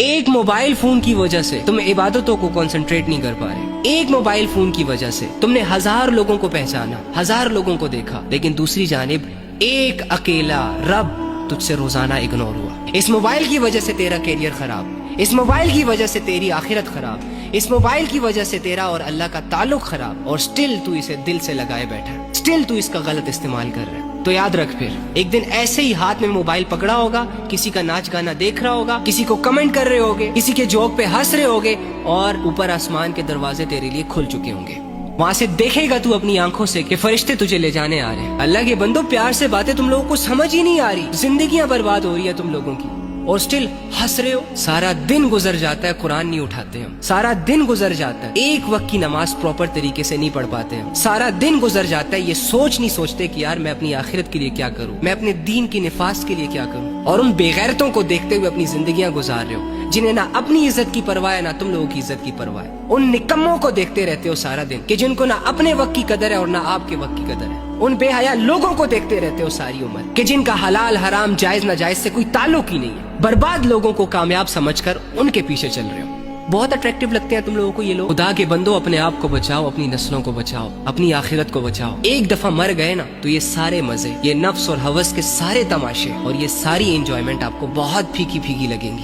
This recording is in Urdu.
ایک موبائل فون کی وجہ سے تم عبادتوں کو کنسنٹریٹ نہیں کر پا رہے. ایک موبائل فون کی وجہ سے تم نے 1000 لوگوں کو پہچانا, 1000 لوگوں کو دیکھا, لیکن دوسری جانب ایک اکیلا رب تجھ سے روزانہ اگنور ہوا. اس موبائل کی وجہ سے تیرا کیریئر خراب, اس موبائل کی وجہ سے تیری آخرت خراب, اس موبائل کی وجہ سے تیرا اور اللہ کا تعلق خراب, اور سٹل تو اسے دل سے لگائے بیٹھا ہے, سٹل تو اس کا غلط استعمال کر رہا ہے. تو یاد رکھ, پھر ایک دن ایسے ہی ہاتھ میں موبائل پکڑا ہوگا, کسی کا ناچ گانا دیکھ رہا ہوگا, کسی کو کمنٹ کر رہے ہوگے, کسی کے جوک پہ ہنس رہے ہوگے, اور اوپر آسمان کے دروازے تیرے لیے کھل چکے ہوں گے. وہاں سے دیکھے گا تو اپنی آنکھوں سے کہ فرشتے تجھے لے جانے آ رہے ہیں. اللہ کے بندو, پیار سے باتیں تم لوگوں کو سمجھ ہی نہیں آ رہی, زندگیاں برباد ہو رہی ہے تم لوگوں کی, اور سٹل ہنس رہے ہو. سارا دن گزر جاتا ہے, قرآن نہیں اٹھاتے ہم, سارا دن گزر جاتا ہے, ایک وقت کی نماز پراپر طریقے سے نہیں پڑھ پاتے ہم, سارا دن گزر جاتا ہے, یہ سوچ نہیں سوچتے کہ یار میں اپنی آخرت کے لیے کیا کروں, میں اپنے دین کی نفاذ کے لیے کیا کروں. اور ان بے غیرتوں کو دیکھتے ہوئے اپنی زندگیاں گزار رہے ہو, جنہیں نہ اپنی عزت کی پرواہ ہے نہ تم لوگوں کی عزت کی پرواہ ہے. ان نکموں کو دیکھتے رہتے ہو سارا دن, کہ جن کو نہ اپنے وقت کی قدر ہے اور نہ آپ کے وقت کی قدر ہے. ان بے حیا لوگوں کو دیکھتے رہتے ہو ساری عمر, کہ جن کا حلال حرام جائز ناجائز سے کوئی تعلق ہی نہیں ہے. برباد لوگوں کو کامیاب سمجھ کر ان کے پیچھے چل رہے ہو. بہت اٹریکٹیو لگتے ہیں تم لوگوں کو یہ لوگ. خدا کے بندو, اپنے آپ کو بچاؤ, اپنی نسلوں کو بچاؤ, اپنی آخرت کو بچاؤ. ایک دفعہ مر گئے نا تو یہ سارے مزے, یہ نفس اور ہوس کے سارے تماشے اور یہ ساری انجوائمنٹ آپ کو بہت پھیکی پھیکی لگیں گی.